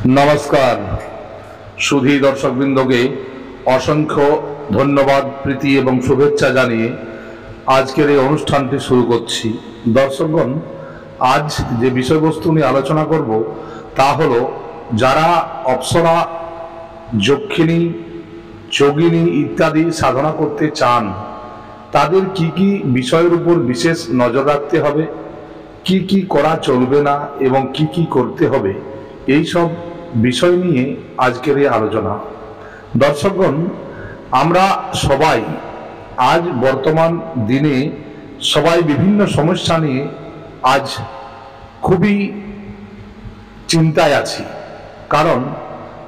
नमस्कार सुधी दर्शकबृंदके असंख्य धन्यवाद प्रीति एवं शुभेच्छा जानिए आजकेर এই অনুষ্ঠানটি शुरू করছি। दर्शकगण आज যে বিষয়বস্তু নিয়ে আলোচনা করব তা হলো যারা অপ্সরা যক্ষিণী যোগিনী ইত্যাদি সাধনা করতে চান তাদের কি কি বিষয়ের উপর বিশেষ নজর রাখতে হবে, কি করা চলবে না এবং কি করতে হবে, এই সব বিষয় নিয়ে আজকের এই আলোচনা। দর্শকগণ আমরা সবাই আজ বর্তমান দিনে সবাই বিভিন্ন সমস্যা নিয়ে আজ খুবই চিন্তায় আছি। কারণ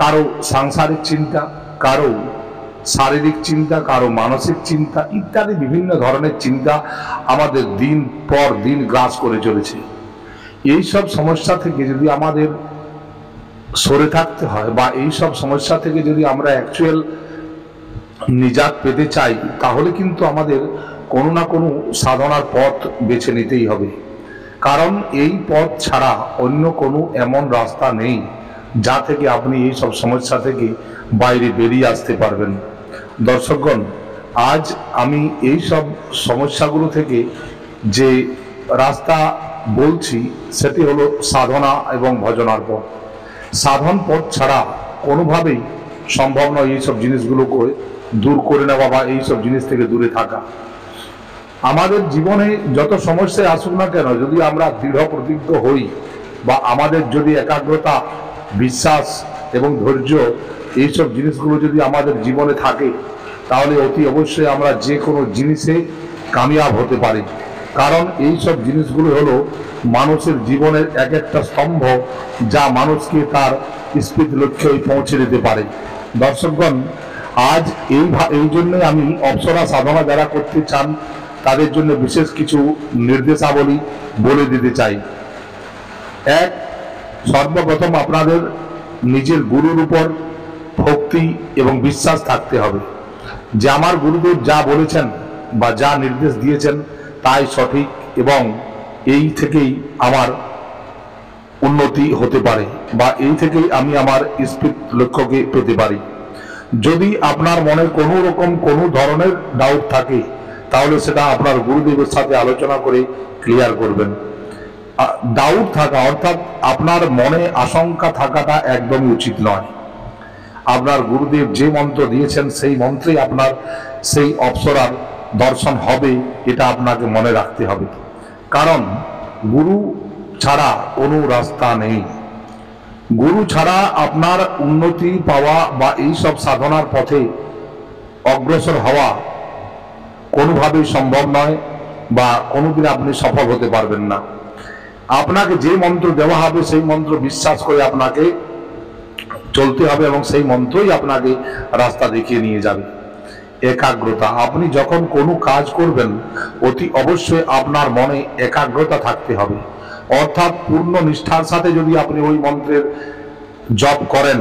কারো সাংসারিক চিন্তা, কারো শারীরিক চিন্তা, কারো মানসিক চিন্তা ইত্যাদি বিভিন্ন ধরনের চিন্তা আমাদের দিন পর দিন গ্রাস করে চলেছে। এই সব সমস্যা থেকে যদি আমাদের সরে থাকতে হয় বা এই সব সমস্যা থেকে যদি আমরা অ্যাকচুয়াল নিজাত পেতে চাই তাহলে কিন্তু আমাদের কোনো না কোনো সাধনার পথ বেছে নিতেই হবে। কারণ এই পথ ছাড়া অন্য কোনো এমন রাস্তা নেই যা থেকে আপনি এই সব সমস্যা থেকে বাইরে বেরিয়ে আসতে পারবেন। দর্শকগণ আজ আমি এই সব সমস্যাগুলো থেকে যে রাস্তা বলছি সেটি হলো সাধনা এবং ভজনার পথ। সাধন পথ ছাড়া কোনোভাবেই সম্ভব নয় এই সব জিনিসগুলোকে দূর করে নেওয়া বা এই সব জিনিস থেকে দূরে থাকা। আমাদের জীবনে যত সমস্যায় আসুক না কেন, যদি আমরা দৃঢ় প্রতিজ্ঞ হই বা আমাদের যদি একাগ্রতা, বিশ্বাস এবং ধৈর্য এইসব জিনিসগুলো যদি আমাদের জীবনে থাকে তাহলে অতি অবশ্যই আমরা যে কোনো জিনিসে কামিয়াব হতে পারি। কারণ এই সব জিনিসগুলো হলো মানুষের জীবনের এক একটা স্তম্ভ যা মানুষকে তার স্থিত লক্ষ্যে পৌঁছে দিতে পারে। দর্শকগণ আজ এই জন্য আমি অপ্সরা সাধনা যারা করতে চান তাদের জন্য বিশেষ কিছু নির্দেশাবলী বলে দিতে চাই। এক, সর্বপ্রথম আপনাদের নিজের গুরুর উপর ভক্তি এবং বিশ্বাস থাকতে হবে যে আমার গুরুদেব যা বলেছেন বা যা নির্দেশ দিয়েছেন তাই সঠিক এবং এই থেকেই আমার উন্নতি হতে পারে বা এই থেকেই আমি আমার স্থিত লক্ষ্যকে পেতে পারি। যদি আপনার মনে কোনো রকম কোনো ধরনের ডাউট থাকে তাহলে সেটা আপনার গুরুদেবের সাথে আলোচনা করে ক্লিয়ার করবেন। ডাউট থাকা অর্থাৎ আপনার মনে আশঙ্কা থাকাটা একদমই উচিত নয়। আপনার গুরুদেব যে মন্ত্র দিয়েছেন সেই মন্ত্রেই আপনার সেই অপ্সরার দর্শন হবে, এটা আপনাকে মনে রাখতে হবে। কারণ গুরু ছাড়া কোনো রাস্তা নেই। গুরু ছাড়া আপনার উন্নতি পাওয়া বা এই সব সাধনার পথে অগ্রসর হওয়া কোনোভাবেই সম্ভব নয় বা কোনোদিন আপনি সফল হতে পারবেন না। আপনাকে যে মন্ত্র দেওয়া হবে সেই মন্ত্র বিশ্বাস করে আপনাকে চলতে হবে এবং সেই মন্ত্রই আপনাকে রাস্তা দেখিয়ে নিয়ে যাবে। একাগ্রতা, আপনি যখন কোনো কাজ করবেন অতি অবশ্যই আপনার মনে একাগ্রতা থাকতে হবে। অর্থাৎ পূর্ণ নিষ্ঠার সাথে যদি আপনি ওই মন্ত্রের জপ করেন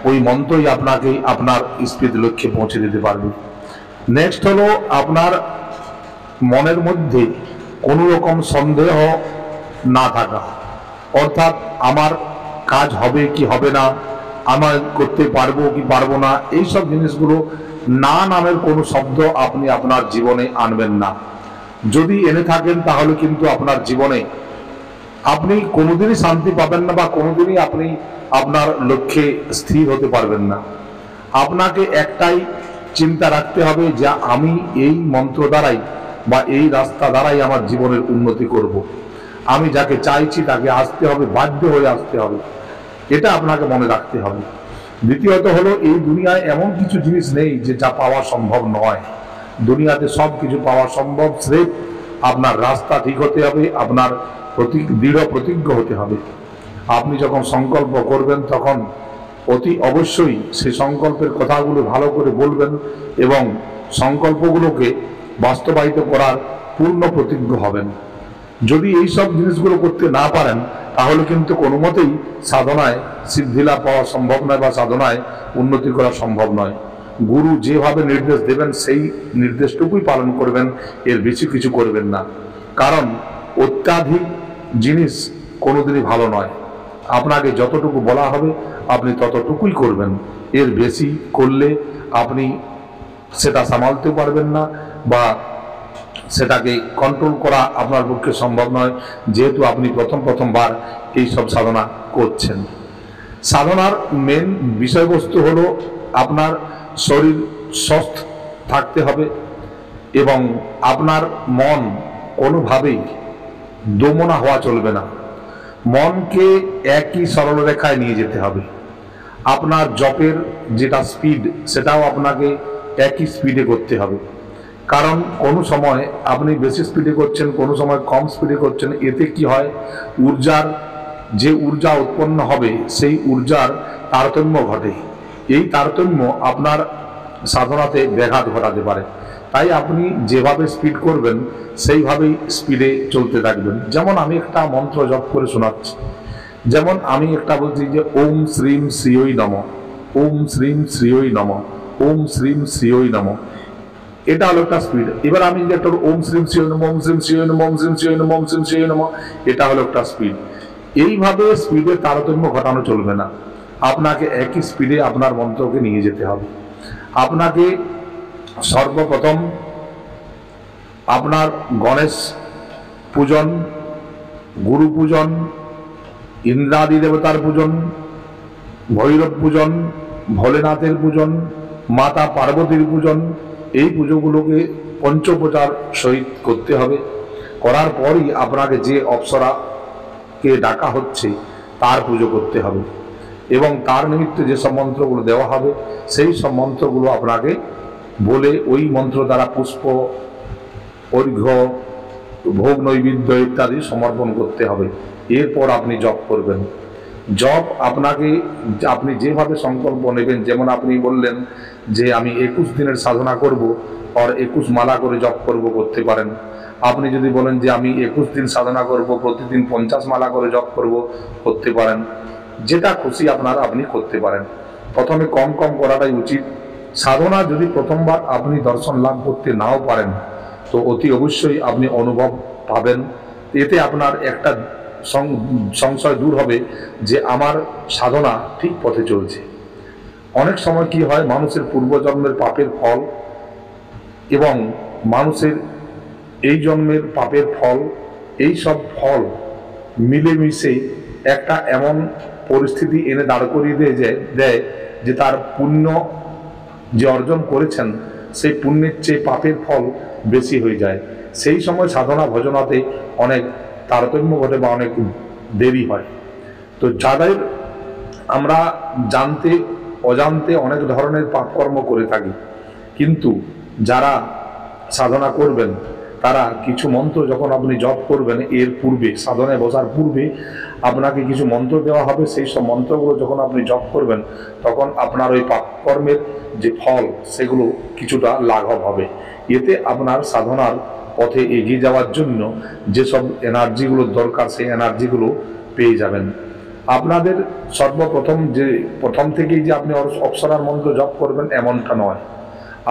ওই মন্ত্রই আপনাকে আপনার স্থিত লক্ষ্যে পৌঁছে দিতে পারবে। নেক্সট হলো আপনার মনের মধ্যে কোনো রকম সন্দেহ না থাকা। অর্থাৎ আমার কাজ হবে কি হবে না, আমার করতে পারবো কি পারবো না, এই সব জিনিসগুলো না নামের কোনো শব্দ আপনি আপনার জীবনে আনবেন না। যদি এনে থাকেন তাহলে কিন্তু আপনার জীবনে আপনি কোনোদিনই শান্তি পাবেন না বা কোনোদিনই আপনি আপনার লক্ষ্যে স্থির হতে পারবেন না। আপনাকে একটাই চিন্তা রাখতে হবে যে আমি এই মন্ত্র দ্বারাই বা এই রাস্তা দ্বারাই আমার জীবনের উন্নতি করব। আমি যাকে চাইছি তাকে আসতে হবে, বাধ্য হয়ে আসতে হবে, এটা আপনাকে মনে রাখতে হবে। দ্বিতীয়ত হলো এই দুনিয়ায় এমন কিছু জিনিস নেই যে যা পাওয়া সম্ভব নয়। দুনিয়াতে সব কিছু পাওয়া সম্ভব, স্রেফ আপনার রাস্তা ঠিক হতে হবে, আপনার দৃঢ় প্রতিজ্ঞ হতে হবে। আপনি যখন সংকল্প করবেন তখন অতি অবশ্যই সেই সংকল্পের কথাগুলো ভালো করে বলবেন এবং সংকল্পগুলোকে বাস্তবায়িত করার পূর্ণ প্রতিজ্ঞ হবেন। যদি এই সব জিনিসগুলো করতে না পারেন তাহলে কিন্তু কোনো মতেই সাধনায় সিদ্ধিলাভ পাওয়া সম্ভব নয় বা সাধনায় উন্নতি করা সম্ভব নয়। গুরু যেভাবে নির্দেশ দেবেন সেই নির্দেশটুকুই পালন করবেন, এর বেশি কিছু করবেন না। কারণ অত্যাধিক জিনিস কোনোদিনই ভালো নয়। আপনাকে যতটুকু বলা হবে আপনি ততটুকুই করবেন, এর বেশি করলে আপনি সেটা সামালতেও পারবেন না বা সেটাকে কন্ট্রোল করা আপনার পক্ষে সম্ভব নয়, যেহেতু আপনি প্রথমবার এই সব সাধনা করছেন। সাধনার মেন বিষয়বস্তু হলো আপনার শরীর সুস্থ থাকতে হবে এবং আপনার মন কোনোভাবেই দমনা হওয়া চলবে না। মনকে একই সরল রেখায় নিয়ে যেতে হবে। আপনার জপের যেটা স্পিড সেটাও আপনাকে একই স্পিডে করতে হবে, কারণ কোনো সময় আপনি বেশি স্পিডে করছেন, কোনো সময় কম স্পিডে করছেন, এতে কি হয়, যে ঊর্জা উৎপন্ন হবে সেই ঊর্জার তারতম্য ঘটে। এই তারতম্য আপনার সাধনাতে ব্যাঘাত ঘটাতে পারে। তাই আপনি যেভাবে স্পিড করবেন সেইভাবেই স্পিডে চলতে থাকবেন। যেমন আমি একটা মন্ত্র জপ করে শোনাচ্ছি, যেমন আমি একটা বলছি যে ওম শ্রীম শ্রীয়ই নমঃ, ওম শ্রীম শ্রীয়ই নমঃ, ওম শ্রীম শ্রীয়ই নমঃ। এটা হলো একটা স্পিড। এবার আমি যে একটা ওম শ্রীম শ্রীয়ই নমঃ, ওম শ্রীম শ্রীয়ই নমঃ, ওম শ্রীম শ্রীয়ই নমঃ, ওম শ্রীম শ্রীয়ই নমঃ, এটা হলো একটা স্পিড। এইভাবে স্পিডের তারতম্য ঘটানো চলবে না, আপনাকে একই স্পিডে আপনার মন্ত্রকে নিয়ে যেতে হবে। আপনাকে সর্বপ্রথম আপনার গণেশ পূজন, গুরু পূজন, ইন্দ্রাদি দেবতার পূজন, ভৈরব পূজন, ভোলেনাথের পূজন, মাতা পার্বতীর পূজন, এই পুজোগুলোকে পঞ্চোপচার সহিত করতে হবে। করার পরই আপনাকে যে অপ্সরাকে ডাকা হচ্ছে তার পুজো করতে হবে এবং তার নিমিত্তে যেসব মন্ত্রগুলো দেওয়া হবে সেই সব মন্ত্রগুলো আপনাকে বলে ওই মন্ত্র দ্বারা পুষ্প, অর্ঘ্য, ভোগ নৈবেদ্য ইত্যাদি সমর্পণ করতে হবে। এরপর আপনি জপ করবেন। জপ আপনি যেভাবে সংকল্প নেবেন, যেমন আপনি বললেন যে আমি 21 দিনের সাধনা করব আর 21 মালা করে জপ করব, করতে পারেন। আপনি যদি বলেন যে আমি 21 দিন সাধনা করব, প্রতিদিন 50 মালা করে জপ করব, করতে পারেন। যেটা খুশি আপনি করতে পারেন। প্রথমে কম কম করাটাই উচিত। সাধনা যদি প্রথমবার আপনি দর্শন লাভ করতে নাও পারেন তো অতি অবশ্যই আপনি অনুভব পাবেন। এতে আপনার একটা সংশয় দূর হবে যে আমার সাধনা ঠিক পথে চলছে। অনেক সময় কি হয়, মানুষের পূর্বজন্মের পাপের ফল এবং মানুষের এই জন্মের পাপের ফল, এই সব ফল মিলেমিশে একটা এমন পরিস্থিতি এনে দাঁড় করিয়ে দেয় যে তার পুণ্য যে অর্জন করেছেন সেই পুণ্যের চেয়ে পাপের ফল বেশি হয়ে যায়। সেই সময় সাধনা ভজনাতে অনেক তারতম্য ঘটে বা অনেক দেরি হয়। তো যাদের আমরা জানতে অজান্তে অনেক ধরনের পাপকর্ম করে থাকি, কিন্তু যারা সাধনা করবেন তারা কিছু মন্ত্র যখন আপনি জপ করবেন, এর পূর্বে সাধনায় বসার পূর্বে আপনাকে কিছু মন্ত্র দেওয়া হবে। সেই সব মন্ত্রগুলো যখন আপনি জপ করবেন তখন আপনার ওই পাপকর্মের যে ফল সেগুলো কিছুটা লাঘব হবে। এতে আপনার সাধনার পথে এগিয়ে যাওয়ার জন্য যেসব এনার্জিগুলোর দরকার সেই এনার্জিগুলো পেয়ে যাবেন। আপনাদের প্রথম থেকেই যে আপনি অপ্সরার মন্ত্র জপ করবেন এমনটা নয়।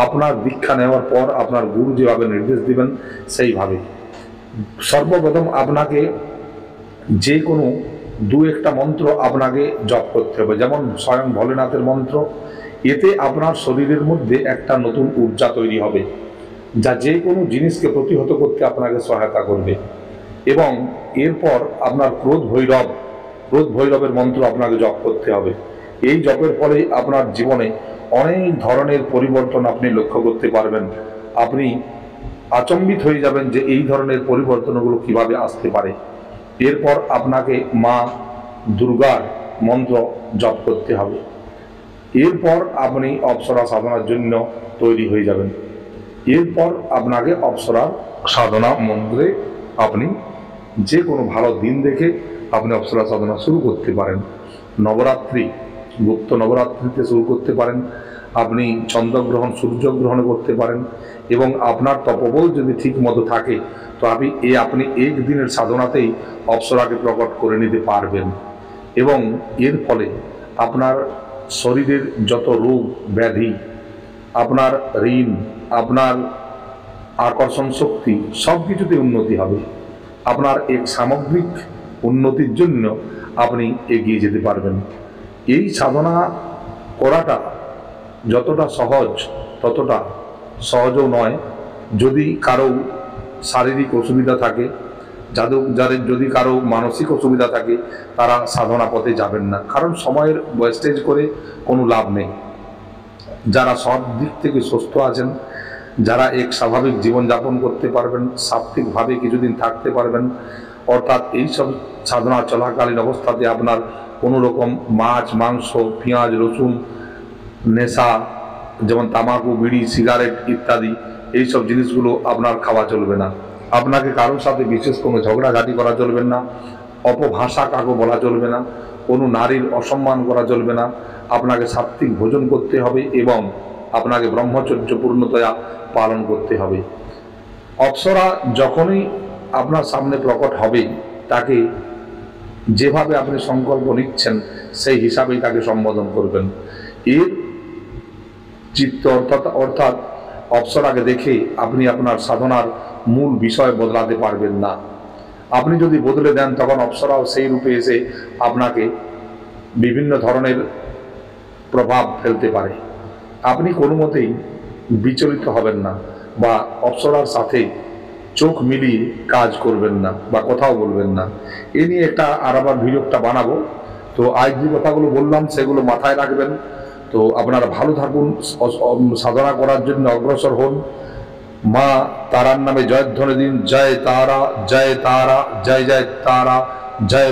আপনার দীক্ষা নেওয়ার পর আপনার গুরু যেভাবে নির্দেশ দিবেন সেইভাবে সর্বপ্রথম আপনাকে যে কোনো দু একটা মন্ত্র আপনাকে জপ করতে হবে। যেমন স্বয়ং ভোলেনাথের মন্ত্র, এতে আপনার শরীরের মধ্যে একটা নতুন ঊর্জা তৈরি হবে যা যে কোনো জিনিসকে প্রতিহত করতে আপনাকে সহায়তা করবে। এবং এরপর আপনার ক্রোধ ভৈরবের মন্ত্র আপনাকে জপ করতে হবে। এই জপের ফলে আপনার জীবনে অনেক ধরনের পরিবর্তন আপনি লক্ষ্য করতে পারবেন। আপনি আচম্বিত হয়ে যাবেন যে এই ধরনের পরিবর্তনগুলো কিভাবে আসতে পারে। এরপর আপনাকে মা দুর্গার মন্ত্র জপ করতে হবে। এরপর আপনি অপ্সরা সাধনার জন্য তৈরি হয়ে যাবেন। এরপর আপনাকে অপ্সরা সাধনা মন্ত্রে আপনি যে কোনো ভালো দিন দেখে আপনি অপ্সরা সাধনা শুরু করতে পারেন। নবরাত্রি, গুপ্ত নবরাত্রিতে শুরু করতে পারেন। আপনি চন্দ্রগ্রহণ, সূর্যগ্রহণে করতে পারেন এবং আপনার তপবল যদি ঠিক মতো থাকে তো আপনি একদিনের সাধনাতেই অপ্সরাকে প্রকট করে নিতে পারবেন। এবং এর ফলে আপনার শরীরের যত রোগ ব্যাধি, আপনার ঋণ, আপনার আকর্ষণ শক্তি সব কিছুতে উন্নতি হবে। আপনার এক সামগ্রিক উন্নতির জন্য আপনি এগিয়ে যেতে পারবেন। এই সাধনা করাটা যতটা সহজ ততটা সহজও নয়। যদি কারো শারীরিক অসুবিধা থাকে, যাদের যদি কারো মানসিক অসুবিধা থাকে, তারা সাধনা পথে যাবেন না, কারণ সময়ের ওয়েস্টেজ করে কোনো লাভ নেই। যারা সব দিক থেকে সুস্থ আছেন, যারা এক স্বাভাবিক জীবনযাপন করতে পারবেন, সাত্ত্বিকভাবে কিছুদিন থাকতে পারবেন, অর্থাৎ এইসব সাধনা চলাকালীন অবস্থাতে আপনার কোনো রকম মাছ, মাংস, পেঁয়াজ, রসুন, নেশা যেমন তামাকু, বিড়ি, সিগারেট ইত্যাদি এইসব জিনিসগুলো আপনার খাওয়া চলবে না। আপনাকে কারোর সাথে বিশেষ কোনো ঝগড়াঝাটি করা চলবে না, অপভাষা কাউকে বলা চলবে না, কোনো নারীর অসম্মান করা চলবে না। আপনাকে সাত্ত্বিক ভোজন করতে হবে এবং আপনাকে ব্রহ্মচর্য পূর্ণতয়া পালন করতে হবে। অপ্সরা যখনই আপনার সামনে প্রকট হবে, তাকে যেভাবে আপনি সংকল্প নিচ্ছেন সেই হিসাবেই তাকে সম্বোধন করবেন। এর চিত্ত অর্থাৎ অপ্সরাকে দেখে আপনি আপনার সাধনার মূল বিষয় বদলাতে পারবেন না। আপনি যদি বদলে দেন, তখন অপ্সরাও সেই রূপে এসে আপনাকে বিভিন্ন ধরনের প্রভাব ফেলতে পারে। আপনি কোনো মতেই বিচলিত হবেন না বা অপ্সরার সাথে চোখ মিলিয়ে কাজ করবেন না বা কথাও বলবেন না। এ নিয়ে আবার ভিডিওটা বানাবো। তো আজ যে কথাগুলো বললাম সেগুলো মাথায় রাখবেন। তো আপনারা ভালো থাকুন, সাধনা করার জন্য অগ্রসর হন। মা তারার নামে জয়ধ্বনি দিন। জয় তারা, জয় তারা, জয় জয় তারা, জয়।